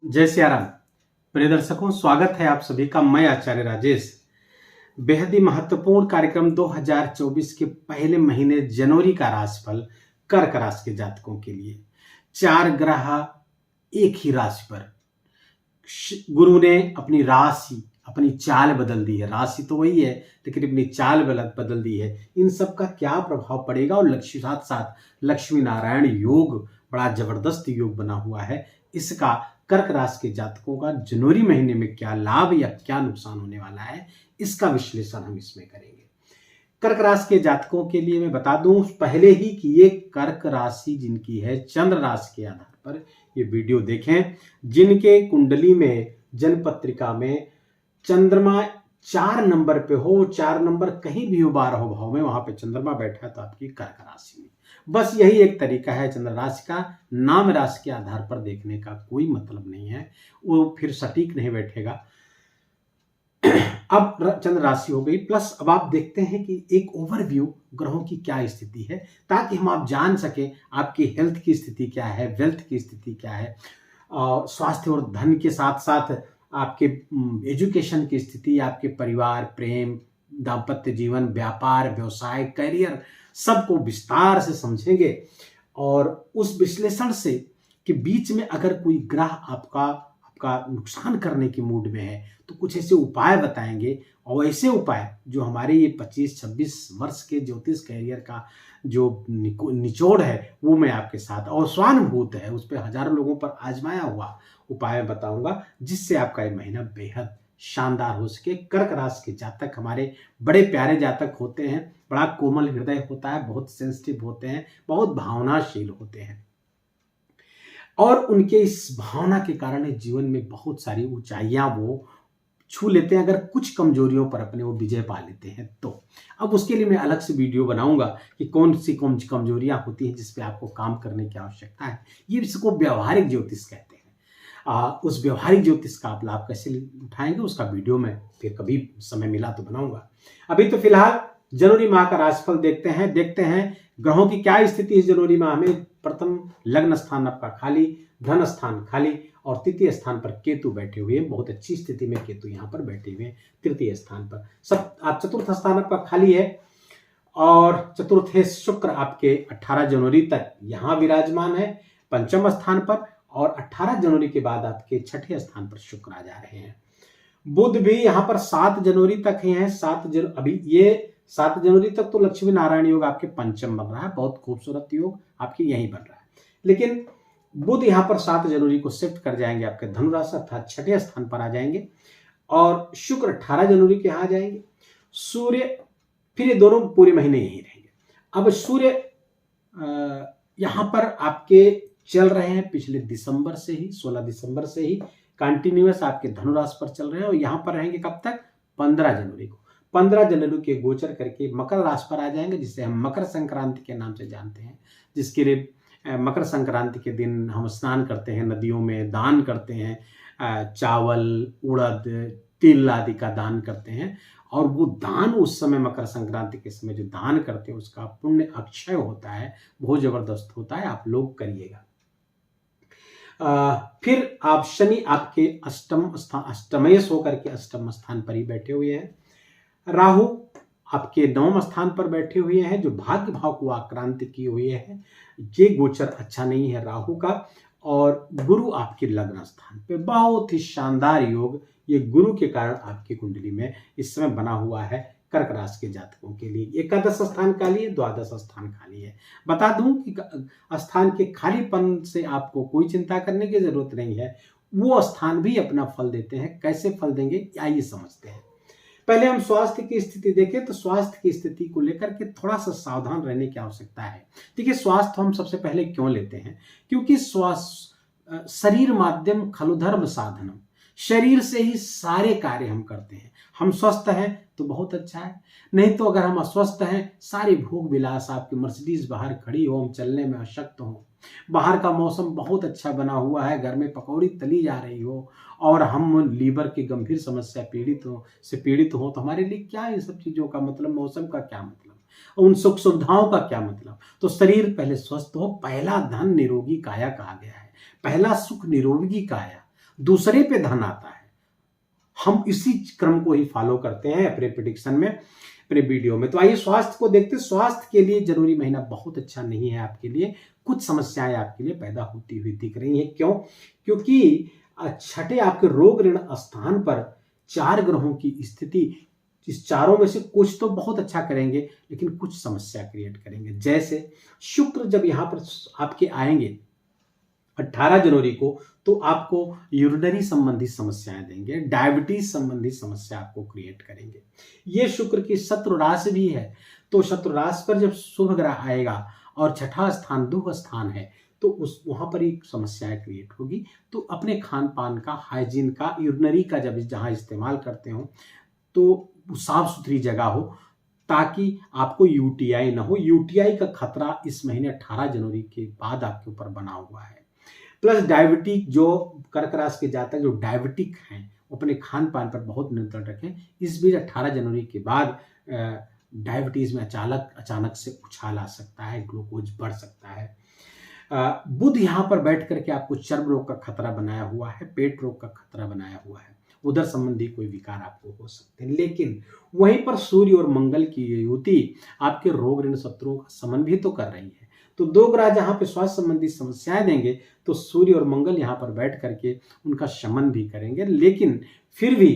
जय सिया राम। प्रिय दर्शकों, स्वागत है आप सभी का। मैं आचार्य राजेश। बेहद ही महत्वपूर्ण कार्यक्रम 2024 के पहले महीने जनवरी का राशिफल कर्क राशि के जातकों के लिए। 4 ग्रह एक ही राशि पर। गुरु ने अपनी राशि, अपनी चाल बदल दी है। राशि तो वही है लेकिन अपनी चाल बदल दी है। इन सब का क्या प्रभाव पड़ेगा और साथ साथ लक्ष्मी नारायण योग, बड़ा जबरदस्त योग बना हुआ है, इसका कर्क राशि के जातकों का जनवरी महीने में क्या लाभ या क्या नुकसान होने वाला है, इसका विश्लेषण हम इसमें करेंगे। कर्क राशि के जातकों के लिए मैं बता दूं पहले ही कि ये कर्क राशि जिनकी है, चंद्र राशि के आधार पर ये वीडियो देखें। जिनके कुंडली में, जन्म पत्रिका में चंद्रमा 4 नंबर पे हो, 4 नंबर कहीं भी हो 12 भाव में, वहां पे चंद्रमा बैठा है तो आपकी कर्क राशि में। बस यही एक तरीका है चंद्र राशि का। नाम राशि के आधार पर देखने का कोई मतलब नहीं है, वो फिर सटीक नहीं बैठेगा। अब चंद्र राशि हो गई, प्लस अब आप देखते हैं कि एक ओवरव्यू ग्रहों की क्या स्थिति है, ताकि हम आप जान सके आपकी हेल्थ की स्थिति क्या है, वेल्थ की स्थिति क्या है, स्वास्थ्य और धन के साथ साथ आपके एजुकेशन की स्थिति, आपके परिवार, प्रेम, दाम्पत्य जीवन, व्यापार, व्यवसाय, करियर, सबको विस्तार से समझेंगे। और उस विश्लेषण से कि बीच में अगर कोई ग्रह आपका नुकसान करने के मूड में है तो कुछ ऐसे उपाय बताएंगे, और ऐसे उपाय जो हमारे ये 25-26 वर्ष के ज्योतिष कैरियर का जो निचोड़ है वो मैं आपके साथ, और स्वानुभूत है, उस पर हजारों लोगों पर आजमाया हुआ उपाय बताऊंगा, जिससे आपका ये महीना बेहद शानदार हो सके। कर्क राशि के जातक हमारे बड़े प्यारे जातक होते हैं, बड़ा कोमल हृदय होता है, बहुत सेंसिटिव होते हैं, बहुत भावनाशील होते हैं, और उनके इस भावना के कारण जीवन में बहुत सारी ऊंचाइयां वो छू लेते हैं, अगर कुछ कमजोरियों पर अपने वो विजय पा लेते हैं तो। अब उसके लिए मैं अलग से वीडियो बनाऊंगा कि कौन सी कमजोरियां होती हैं जिस पे आपको काम करने की आवश्यकता है। ये इसको व्यवहारिक ज्योतिष कहते हैं। उस व्यवहारिक ज्योतिष का आप लाभ कैसे उठाएंगे उसका वीडियो में फिर कभी समय मिला तो बनाऊंगा। अभी तो फिलहाल जनवरी माह का राशिफल देखते हैं ग्रहों की क्या स्थिति है जनवरी माह में। प्रथम लग्न स्थान आपका खाली, धन स्थान खाली, और तृतीय स्थान पर केतु बैठे हुए हैं। बहुत अच्छी स्थिति में केतु यहाँ पर बैठे हुए हैं तृतीय स्थान पर। सब आप चतुर्थ स्थान आपका खाली है, और चतुर्थ शुक्र आपके 18 जनवरी तक यहाँ विराजमान है पंचम स्थान पर, और 18 जनवरी के बाद आपके छठे स्थान पर शुक्र आ जा रहे हैं। बुध भी यहाँ पर 7 जनवरी तक ही है। अभी ये 7 जनवरी तक तो लक्ष्मी नारायण योग आपके पंचम बन रहा है, बहुत खूबसूरत योग आपके यहीं बन रहा है। लेकिन बुध यहाँ पर 7 जनवरी को शिफ्ट कर जाएंगे आपके धनुराशि अर्थात छठे स्थान पर आ जाएंगे, और शुक्र 18 जनवरी के यहाँ आ जाएंगे। सूर्य फिर ये दोनों पूरे महीने यहीं रहेंगे। अब सूर्य यहाँ पर आपके चल रहे हैं पिछले दिसंबर से ही, 16 दिसंबर से ही कंटिन्यूअस आपके धनुराशि पर चल रहे हैं, और यहाँ पर रहेंगे कब तक? 15 जनवरी को। 15 जनवरी के गोचर करके मकर राशि पर आ जाएंगे, जिसे हम मकर संक्रांति के नाम से जानते हैं, जिसके लिए मकर संक्रांति के दिन हम स्नान करते हैं, नदियों में दान करते हैं, चावल, उड़द, तिल आदि का दान करते हैं, और वो दान उस समय मकर संक्रांति के समय जो दान करते हैं उसका पुण्य अक्षय होता है, बहुत जबरदस्त होता है, आप लोग करिएगा। फिर आप शनि आपके अष्टमेश होकर के अष्टम स्थान पर ही बैठे हुए हैं। राहु आपके 9वें स्थान पर बैठे हुए हैं, जो भाग्य भाव को आक्रांत किए हुए हैं। ये गोचर अच्छा नहीं है राहु का। और गुरु आपके लग्न स्थान पे, बहुत ही शानदार योग ये गुरु के कारण आपकी कुंडली में इस समय बना हुआ है कर्क राशि के जातकों के लिए। एकादश स्थान खाली है, द्वादश स्थान खाली है। बता दूं कि स्थान के खालीपन से आपको कोई चिंता करने की जरूरत नहीं है, वो स्थान भी अपना फल देते हैं। कैसे फल देंगे आइए समझते हैं। पहले हम स्वास्थ्य की स्थिति देखें तो स्वास्थ्य की स्थिति को लेकर के थोड़ा सा सावधान रहने की आवश्यकता है। देखिए, स्वास्थ्य हम सबसे पहले क्यों लेते हैं? क्योंकि स्वास्थ्य शरीर माध्यम खलु धर्म साधनम, शरीर से ही सारे कार्य हम करते हैं। हम स्वस्थ हैं तो बहुत अच्छा है, नहीं तो अगर हम अस्वस्थ हैं, सारे भोग विलास, आपकी मर्सिडीज बाहर खड़ी हो, हम चलने में अशक्त हो, बाहर का मौसम बहुत अच्छा बना हुआ है, घर में पकौड़ी तली जा रही हो, और हम लीवर की गंभीर समस्या पीड़ित हो तो हमारे लिए क्या ये सब चीजों का मतलब? मौसम का क्या मतलब? उन सुख सुविधाओं का क्या मतलब? तो शरीर पहले स्वस्थ हो। पहला धन निरोगी काया कहा गया है, पहला सुख निरोगी काया। दूसरे पे धन आता है। हम इसी क्रम को ही फॉलो करते हैं अपने प्रेडिक्शन में, अपने वीडियो में। तो आइए स्वास्थ्य को देखते हैं। स्वास्थ्य के लिए जनवरी महीना बहुत अच्छा नहीं है आपके लिए। कुछ समस्याएं आपके लिए पैदा होती हुई दिख रही हैं। क्यों? क्योंकि छठे आपके रोग ऋण स्थान पर 4 ग्रहों की स्थिति, इस चारों में से कुछ तो बहुत अच्छा करेंगे लेकिन कुछ समस्या क्रिएट करेंगे। जैसे शुक्र जब यहां पर आपके आएंगे 18 जनवरी को, तो आपको यूरिनरी संबंधी समस्याएं देंगे, डायबिटीज संबंधी समस्या आपको क्रिएट करेंगे। ये शुक्र की शत्रु राशि भी है, तो शत्रु राशि पर जब शुभ ग्रह आएगा और छठा स्थान दुख स्थान है, तो उस वहां पर एक समस्याएं क्रिएट होगी। तो अपने खान पान का, हाइजीन का, यूरिनरी का जब जहां इस्तेमाल करते हो तो साफ सुथरी जगह हो, ताकि आपको यूटीआई ना हो। यूटीआई का खतरा इस महीने 18 जनवरी के बाद आपके ऊपर बना हुआ है। प्लस डायबिटिक, जो कर्क राशि के जातक जो डायबिटिक हैं, वो अपने खान पान पर बहुत नियंत्रण रखें। इस बीच 18 जनवरी के बाद डायबिटीज में अचानक से उछाल आ सकता है, ग्लूकोज बढ़ सकता है। बुध यहाँ पर बैठ करके आपको चर्म रोग का खतरा बनाया हुआ है, पेट रोग का खतरा बनाया हुआ है, उधर संबंधी कोई विकार आपको हो सकते हैं। लेकिन वहीं पर सूर्य और मंगल की ये युति आपके रोग ऋण शत्रुओं का समन भी तो कर रही है। तो 2 ग्रह जहां पे स्वास्थ्य संबंधी समस्याएं देंगे, तो सूर्य और मंगल यहाँ पर बैठ करके उनका शमन भी करेंगे। लेकिन फिर भी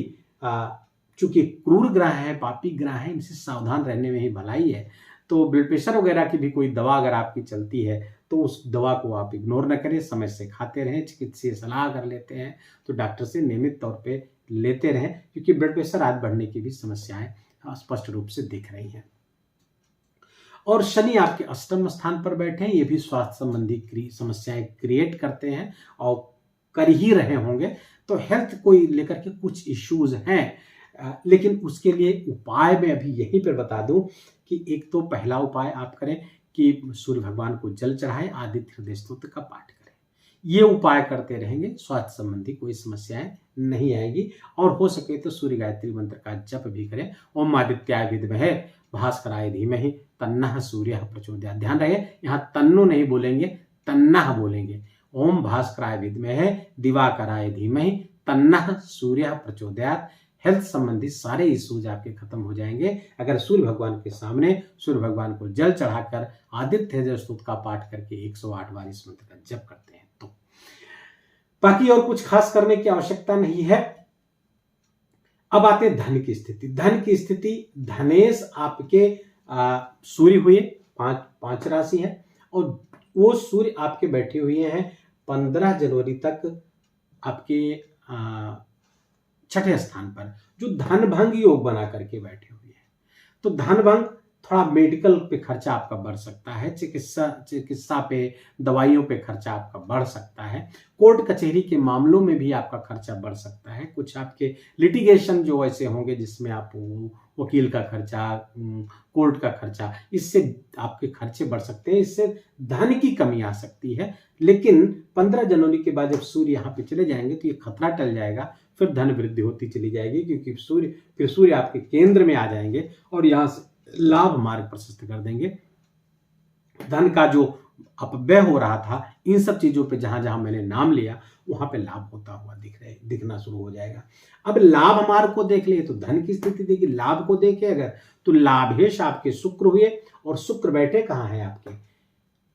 चूंकि क्रूर ग्रह है, पापी ग्रह है, इनसे सावधान रहने में ही भलाई है। तो ब्लड प्रेशर वगैरह की भी कोई दवा अगर आपकी चलती है, तो उस दवा को आप इग्नोर न करें, समय से खाते रहें। चिकित्सकीय सलाह अगर लेते हैं तो डॉक्टर से नियमित तौर पे लेते रहें, क्योंकि ब्लड प्रेशर आज बढ़ने की भी समस्याएं स्पष्ट रूप से दिख रही हैं। और शनि आपके अष्टम स्थान पर बैठे हैं, ये भी स्वास्थ्य संबंधी समस्याएं क्रिएट करते हैं और कर ही रहे होंगे। तो हेल्थ को लेकर के कुछ इश्यूज हैं, लेकिन उसके लिए उपाय मैं अभी यहीं पर बता दूं कि एक तो पहला उपाय आप करें कि सूर्य भगवान को जल चढ़ाएं, आदित्य हृदय स्तोत्र का पाठ करें। ये उपाय करते रहेंगे, स्वास्थ्य संबंधी कोई समस्याएं नहीं आएगी। और हो सके तो सूर्य गायत्री मंत्र का जप भी करें। ओम आदित्याय विद्महे भास्कराय धीमहि तन्नः सूर्यः प्रचोदयात्। ध्यान रहे, यहाँ तन्नो नहीं बोलेंगे, तन्नः बोलेंगे। ओम भास्कराय विद्महे दिवाकराय धीमहि तन्नः सूर्यः प्रचोदयात्। हेल्थ संबंधी सारे इश्यूज आपके खत्म हो जाएंगे अगर सूर्य भगवान के सामने सूर्य भगवान को जल चढ़ाकर आदित्य हृदय स्तोत्र का पाठ करके 108 बार इस मंत्र का जप करते हैं। तो बाकी और कुछ खास करने की आवश्यकता नहीं है। अब आते हैं धन की स्थिति। धन की स्थिति, धनेश आपके सूर्य हुए, 5 राशि है, और वो सूर्य आपके बैठे हुए हैं 15 जनवरी तक आपके छठे स्थान पर, जो धन भंग योग बना करके बैठे हुए हैं। तो धन भंग, थोड़ा मेडिकल पे खर्चा आपका बढ़ सकता है, चिकित्सा पे, दवाइयों पे खर्चा आपका बढ़ सकता है, कोर्ट कचहरी के मामलों में भी आपका खर्चा बढ़ सकता है। कुछ आपके लिटिगेशन जो ऐसे होंगे जिसमें आप वकील का खर्चा, कोर्ट का खर्चा, इससे आपके खर्चे बढ़ सकते हैं, इससे धन की कमी आ सकती है। लेकिन 15 जनवरी के बाद जब सूर्य यहाँ पे चले जाएंगे तो ये खतरा टल जाएगा, फिर धन वृद्धि होती चली जाएगी, क्योंकि सूर्य आपके केंद्र में आ जाएंगे और यहाँ से लाभ मार्ग प्रशस्त कर देंगे। धन का जो अपव्यय हो रहा था, इन सब चीजों पे जहां जहां मैंने नाम लिया वहां पे लाभ होता हुआ दिखना शुरू हो जाएगा। अब लाभ मार्ग को देख लिए तो धन की स्थिति देखिए। लाभ को देखे अगर तो लाभेश आपके शुक्र हुए, और शुक्र बैठे कहाँ है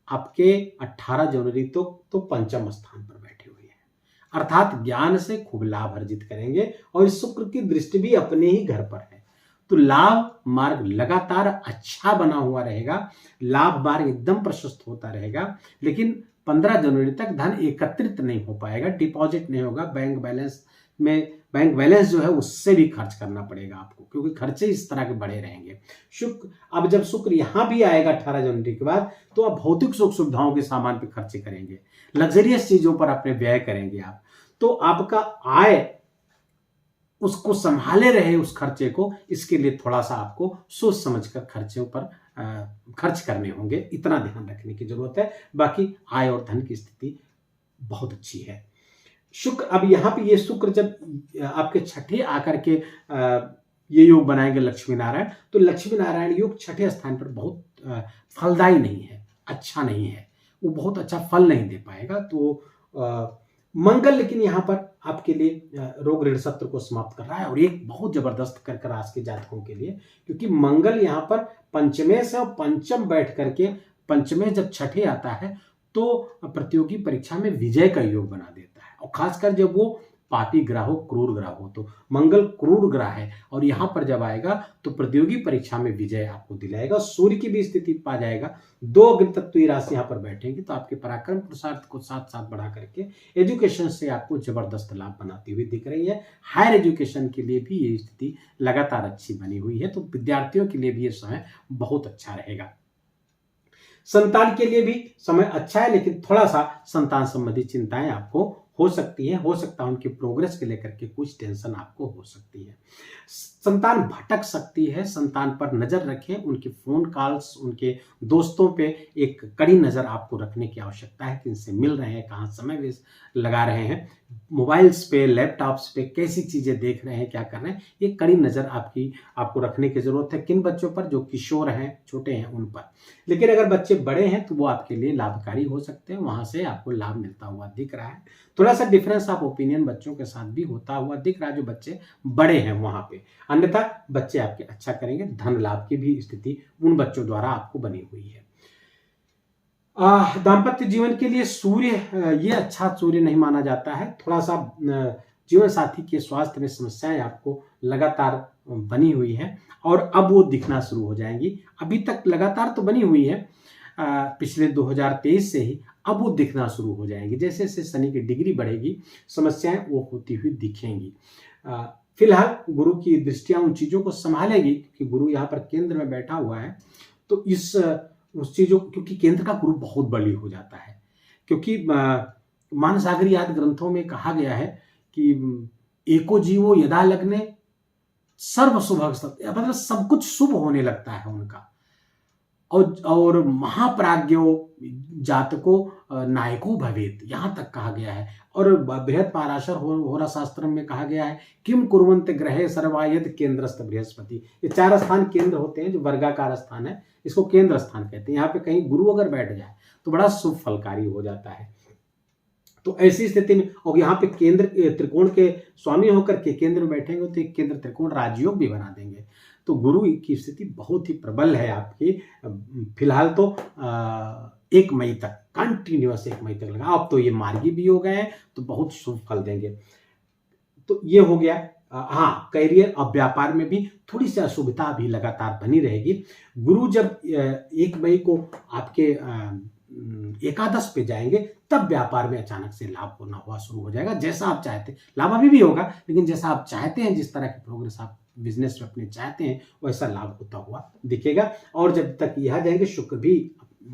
आपके 18 जनवरी तो पंचम स्थान पर बैठे हुए हैं, अर्थात ज्ञान से खूब लाभ अर्जित करेंगे। और इस शुक्र की दृष्टि भी अपने ही घर पर है, तो लाभ मार्ग लगातार अच्छा बना हुआ रहेगा, लाभ मार्ग एकदम प्रशस्त होता रहेगा। लेकिन 15 जनवरी तक धन एकत्रित नहीं हो पाएगा, डिपॉजिट नहीं होगा, बैंक बैलेंस जो है उससे भी खर्च करना पड़ेगा आपको, क्योंकि खर्चे इस तरह के बढ़े रहेंगे। अब जब शुक्र यहां भी आएगा 18 जनवरी के बाद, तो आप भौतिक सुख सुविधाओं के सामान पे खर्चे करेंगे, लग्जरियस चीजों पर अपने व्यय करेंगे आप, तो आपका आय उसको संभाले रहे उस खर्चे को, इसके लिए थोड़ा सा आपको सोच समझकर खर्चों पर खर्च करने होंगे, इतना ध्यान रखने की जरूरत है। बाकी आय और धन की स्थिति बहुत अच्छी है। शुक्र, अब यहाँ पे ये शुक्र जब आपके छठे आकर के ये योग बनाएंगे लक्ष्मी नारायण, तो लक्ष्मी नारायण योग छठे स्थान पर बहुत फलदायी नहीं है, अच्छा नहीं है, वो बहुत अच्छा फल नहीं दे पाएगा। तो मंगल लेकिन यहाँ पर आपके लिए रोग ऋण शत्रु को समाप्त कर रहा है, और एक बहुत जबरदस्त कर्क राशि के जातकों के लिए, क्योंकि मंगल यहाँ पर पंचमे से पंचम बैठ करके, पंचमे जब छठे आता है तो प्रतियोगी परीक्षा में विजय का योग बना देता है, और खासकर जब वो पापी ग्रह हो, क्रूर ग्रह हो। तो मंगल क्रूर ग्रह है और यहां पर जब आएगा तो प्रतियोगी परीक्षा में विजय आपको दिलाएगा। सूर्य की भी स्थिति पा जाएगा, 2 अग्नि तत्वीय राशि यहां पर बैठेंगे तो आपके पराक्रम पुरुषार्थ को साथ साथ बढ़ा करके एजुकेशन से आपको जबरदस्त लाभ बनाती हुई दिख रही है। हायर एजुकेशन के लिए भी ये स्थिति लगातार अच्छी बनी हुई है, तो विद्यार्थियों के लिए भी ये समय बहुत अच्छा रहेगा। संतान के लिए भी समय अच्छा है, लेकिन थोड़ा सा संतान संबंधी चिंताएं आपको हो सकती है, हो सकता है उनके प्रोग्रेस के लेकर के कुछ टेंशन आपको हो सकती है। संतान भटक सकती है, संतान पर नजर रखें, उनके फोन कॉल्स, उनके दोस्तों पे एक कड़ी नजर आपको रखने की आवश्यकता है कि इनसे मिल रहे हैं, कहाँ समय लगा रहे हैं, मोबाइल्स पे, लैपटॉप्स पे कैसी चीजें देख रहे हैं, क्या कर रहे हैं, ये कड़ी नजर आपको रखने की जरूरत है। किन बच्चों पर? जो किशोर हैं, छोटे हैं, उन पर। लेकिन अगर बच्चे बड़े हैं तो वो आपके लिए लाभकारी हो सकते हैं, वहां से आपको लाभ मिलता हुआ दिख रहा है। थोड़ा सा डिफरेंस ऑफ ओपिनियन बच्चों के साथ भी होता हुआ दिख रहा है जो बच्चे बड़े हैं वहां पे, अन्यथा बच्चे आपके अच्छा करेंगे। धन लाभ की भी स्थिति उन बच्चों द्वारा आपको बनी हुई है। दाम्पत्य जीवन के लिए सूर्य ये अच्छा सूर्य नहीं माना जाता है। थोड़ा सा जीवन साथी के स्वास्थ्य में समस्याएं आपको लगातार बनी हुई है और अब वो दिखना शुरू हो जाएंगी। अभी तक लगातार तो बनी हुई है, पिछले 2023 से ही अब वो दिखना शुरू हो जाएंगी। जैसे जैसे शनि की डिग्री बढ़ेगी समस्याएं वो होती हुई दिखेंगी। फिलहाल गुरु की दृष्टियां उन चीजों को संभालेगी, क्योंकि गुरु यहाँ पर केंद्र में बैठा हुआ है, तो उस चीजों, क्योंकि केंद्र का गुरु बहुत बली हो जाता है, क्योंकि मानसागरी आदि ग्रंथों में कहा गया है कि एको जीवो यदा लग्ने सर्व शुभ, मतलब सब कुछ शुभ होने लगता है उनका, और महाप्राज्ञो जातको नायको भवेत, यहां तक कहा गया है। और बृहद पाराशर होरा शास्त्र में कहा गया है किम कुर्वन्त ग्रहे सर्वायत केंद्रस्थ बृहस्पति। ये 4 स्थान केंद्र होते हैं, जो वर्गाकार स्थान है इसको केंद्र स्थान कहते हैं। यहाँ पे कहीं गुरु अगर बैठ जाए तो बड़ा शुभ फलकारी हो जाता है। तो ऐसी स्थिति में, और यहाँ पे केंद्र त्रिकोण के स्वामी होकर के केंद्र में बैठेंगे तो एक केंद्र त्रिकोण राजयोग भी बना देंगे। तो गुरु की स्थिति बहुत ही प्रबल है आपकी। फिलहाल तो 1 मई तक, कंटिन्यूअस 1 मई तक लगा। अब तो ये मार्गी भी हो गए हैं तो बहुत शुभ फल देंगे। तो ये हो गया। हाँ, करियर और व्यापार में भी थोड़ी सी अशुभता भी लगातार बनी रहेगी। गुरु जब 1 मई को आपके एकादश पे जाएंगे तब व्यापार में अचानक से लाभ होना हुआ शुरू हो जाएगा, जैसा आप चाहते हैं। लाभ अभी भी होगा, लेकिन जैसा आप चाहते हैं, जिस तरह की प्रोग्रेस आप बिजनेस में अपने चाहते हैं, वैसा लाभ होता हुआ दिखेगा। और जब तक यहाँ जाएंगे, शुक्र भी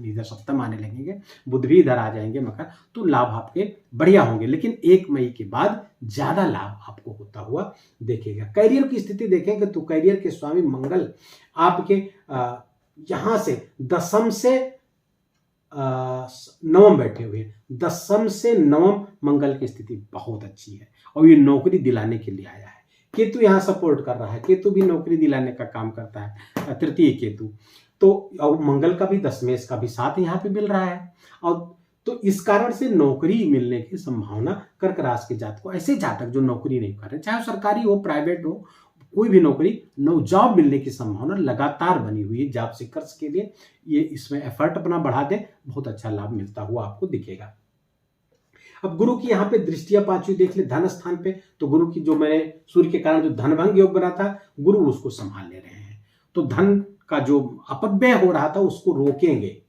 इधर सप्तम आने लगेंगे, बुध भी इधर आ जाएंगे मकर, तो लाभ आपके बढ़िया होंगे। लेकिन 1 मई के बाद ज्यादा लाभ आपको होता हुआ देखेगा। करियर की स्थिति देखेंगे तो करियर के स्वामी मंगल आपके यहां से दशम से नवम बैठे हुए हैं। दशम से नवम मंगल की स्थिति बहुत अच्छी है और ये नौकरी दिलाने के लिए आया है। केतु यहाँ सपोर्ट कर रहा है, केतु भी नौकरी दिलाने का काम करता है, तृतीय केतु। तो और मंगल का भी दशमेश का भी साथ यहाँ पे मिल रहा है, और तो इस कारण से नौकरी मिलने की संभावना कर्क राशि के जातक को, ऐसे जातक जो नौकरी नहीं कर रहे, चाहे सरकारी हो प्राइवेट हो, कोई भी नौकरी, जॉब मिलने की संभावना लगातार बनी हुई है। जॉब सीकर्स के लिए ये इसमें एफर्ट अपना बढ़ा दें, बहुत अच्छा लाभ मिलता हुआ आपको दिखेगा। अब गुरु की यहाँ पे दृष्टियां 5वीं देख ले धन स्थान पे, तो गुरु की जो मैंने सूर्य के कारण जो धनभंग योग बना था, गुरु उसको संभाल ले रहे हैं। तो धन का जो अपव्यय हो रहा था उसको रोकेंगे।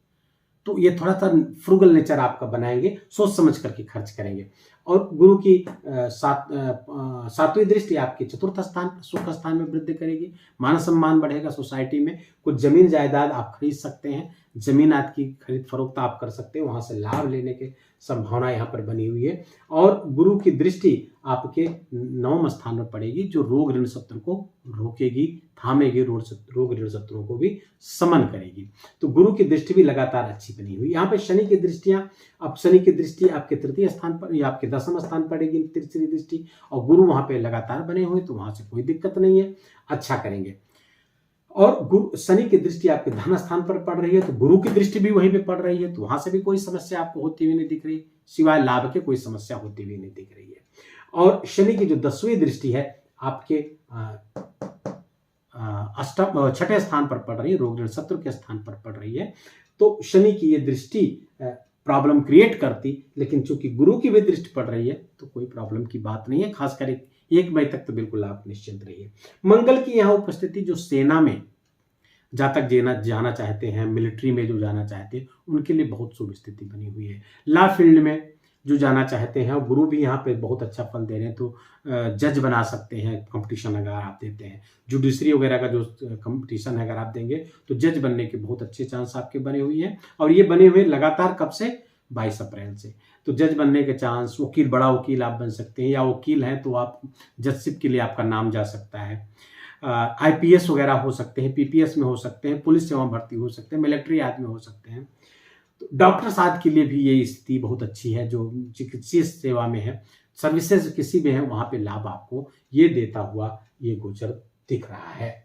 तो ये थोड़ा सा फ्रुगल नेचर आपका बनाएंगे, सोच समझ करके खर्च करेंगे। और गुरु की 7वीं दृष्टि आपके चतुर्थ स्थान, सुख स्थान में वृद्धि करेगी। मान सम्मान बढ़ेगा सोसाइटी में। कुछ जमीन जायदाद आप खरीद सकते हैं, जमीन आपकी खरीद फरोख्त आप कर सकते हैं, वहां से लाभ लेने की संभावना यहाँ पर बनी हुई है। और गुरु की दृष्टि आपके 9वें स्थान में पड़ेगी, जो रोग ऋण शत्रु को रोकेगी, थामेगी, रोग ऋण शत्रुओं को भी समन करेगी। तो गुरु की दृष्टि भी लगातार अच्छी बनी हुई। यहाँ पे शनि की दृष्टियां, अब शनि की दृष्टि आपके तृतीय स्थान पर या आपके 10वें स्थान पड़ेगी, तीसरी दृष्टि, और गुरु वहां पे लगातार बने हुए, तो वहां से कोई दिक्कत नहीं है, अच्छा करेंगे। और गुरु शनि की दृष्टि आपके धन स्थान पर पड़ रही है, तो गुरु की दृष्टि भी वहीं पे पड़ रही है, तो वहां से भी कोई समस्या आपको होती हुई नहीं दिख रही, सिवाय लाभ के कोई समस्या होती हुई नहीं दिख रही है। और शनि की जो 10वीं दृष्टि है आपके अष्टम 6ठे स्थान पर पड़ रही है, रोग ऋण शत्रु के स्थान पर पड़ रही है। तो शनि की ये दृष्टि प्रॉब्लम क्रिएट करती, लेकिन चूंकि गुरु की भी दृष्टि पड़ रही है तो कोई प्रॉब्लम की बात नहीं है। खासकर 1 मई तक तो बिल्कुल आप निश्चिंत रहिए। मंगल की यहाँ उपस्थिति जो सेना में जातक जाना चाहते हैं, मिलिट्री में जो जाना चाहते हैं, उनके लिए बहुत शुभ स्थिति बनी हुई है। लॉ फील्ड में जो जाना चाहते हैं, गुरु भी यहाँ पे बहुत अच्छा फल दे रहे हैं, तो जज बना सकते हैं कंपटीशन अगर आप देते हैं। जुडिशरी वगैरह का जो कंपटीशन है अगर आप देंगे तो जज बनने के बहुत अच्छे चांस आपके बने हुए हैं, और ये बने हुए लगातार कब से, 22 अप्रैल से। तो जज बनने के चांस, वकील, बड़ा वकील आप बन सकते हैं, या वकील हैं तो आप जजशिप के लिए आपका नाम जा सकता है। IPS वगैरह हो सकते हैं, PPS में हो सकते हैं, पुलिस सेवा भर्ती हो सकते हैं, मिलिट्री आदमी हो सकते हैं। तो डॉक्टर साहब के लिए भी ये स्थिति बहुत अच्छी है, जो चिकित्सीय सेवा में है, सर्विसेज किसी भी है, वहां पे लाभ आपको ये देता हुआ ये गोचर दिख रहा है।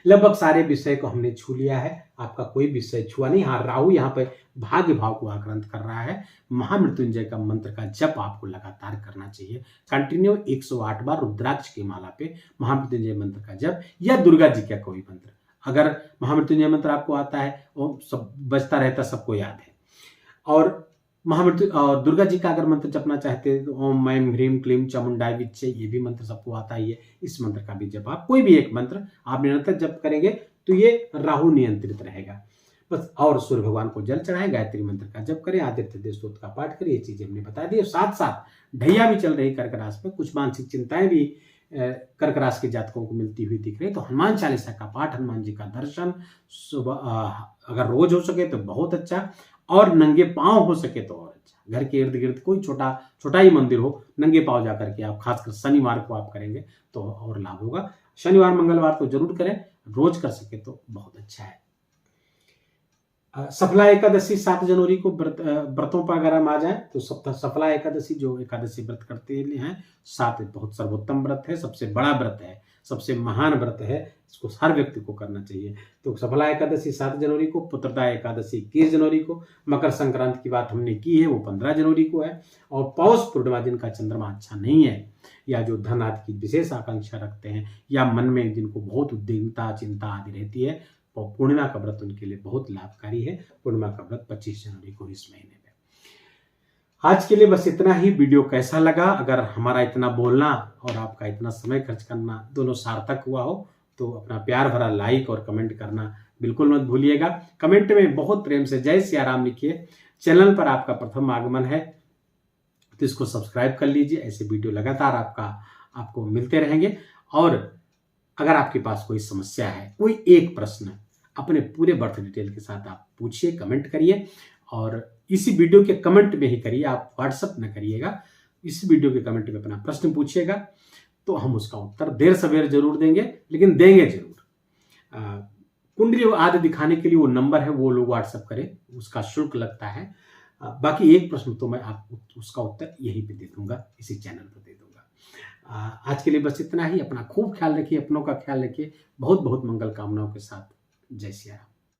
लगभग सारे विषय को हमने छू लिया है, आपका कोई विषय छुआ नहीं। हाँ, राहु यहाँ पे भाग्य भाव को आक्रांत कर रहा है। महामृत्युंजय का मंत्र का जप आपको लगातार करना चाहिए, कंटिन्यू 108 बार रुद्राक्ष की माला पे महामृत्युंजय मंत्र का जप, या दुर्गा जी का कोई मंत्र। अगर महामृत्युंजय मंत्र आपको आता है, वो सब बजता रहता, सबको याद है। और दुर्गा जी का अगर मंत्र जपना चाहते हैं तो ओम ऐं ह्रीं क्लीं चामुंडाय विच्चे, ये भी मंत्र सबको आता ही है। इस मंत्र का भी जप, आप कोई भी एक मंत्र आप निरंतर जप करेंगे तो ये राहु नियंत्रित रहेगा बस। और सूर्य भगवान को जल चढ़ाएं, गायत्री मंत्र का जप करें, आदित्य हृदय स्तोत्र का पाठ करें, ये चीजें हमने बता दी। साथ साथ ढैया भी चल रही कर्क राशि में, कुछ मानसिक चिंताएं भी कर्क राशि के जातकों को मिलती हुई दिख रही है। तो हनुमान चालीसा का पाठ, हनुमान जी का दर्शन सुबह अगर रोज हो सके तो बहुत अच्छा, और नंगे पांव हो सके तो और अच्छा। घर के इर्द गिर्द कोई छोटा ही मंदिर हो, नंगे पांव जाकर के आप, खासकर शनिवार को आप करेंगे तो और लाभ होगा। शनिवार मंगलवार तो जरूर करें, रोज कर सके तो बहुत अच्छा है। सफला एकादशी 7 जनवरी को व्रतों पर अगर हम आ जाए तो सफला एकादशी, जो एकादशी व्रत करते हैं, 7 बहुत सर्वोत्तम व्रत है, सबसे बड़ा व्रत है, सबसे महान व्रत है, इसको हर व्यक्ति को करना चाहिए। तो सफला एकादशी 7 जनवरी को, पुत्रदा एकादशी 21 जनवरी को, मकर संक्रांति की बात हमने की है वो 15 जनवरी को है, और पौष पूर्णिमा जिनका चंद्रमा अच्छा नहीं है, या जो धन आदि की विशेष आकांक्षा रखते हैं, या मन में जिनको बहुत उद्विग्नता चिंता आदि रहती है, पूर्णिमा का व्रत उनके लिए बहुत लाभकारी है। पूर्णिमा का व्रत 25 जनवरी को इस महीने में। आज के लिए बस इतना ही। वीडियो कैसा लगा? अगर हमारा इतना बोलना और आपका इतना समय खर्च करना दोनों सार्थक हुआ हो तो अपना प्यार भरा लाइक और कमेंट करना बिल्कुल मत भूलिएगा। कमेंट में बहुत प्रेम से जय सिया राम लिखिए। चैनल पर आपका प्रथम आगमन है तो इसको सब्सक्राइब कर लीजिए, ऐसे वीडियो लगातार आपको मिलते रहेंगे। और अगर आपके पास कोई समस्या है, कोई एक प्रश्न, अपने पूरे बर्थ डिटेल के साथ आप पूछिए, कमेंट करिए, और इसी वीडियो के कमेंट में ही करिए, आप व्हाट्सएप न करिएगा। इस वीडियो के कमेंट में अपना प्रश्न पूछिएगा तो हम उसका उत्तर देर सवेर जरूर देंगे, लेकिन देंगे जरूर। कुंडली आदि दिखाने के लिए वो नंबर है, वो लोग व्हाट्सएप करें, उसका शुल्क लगता है। बाकी एक प्रश्न तो मैं आपको उसका उत्तर यहीं पे दे दूंगा, इसी चैनल पर दे दूंगा। आज के लिए बस इतना ही। अपना खूब ख्याल रखिए, अपनों का ख्याल रखिए। बहुत बहुत मंगल कामनाओं के साथ। जय सिया राम।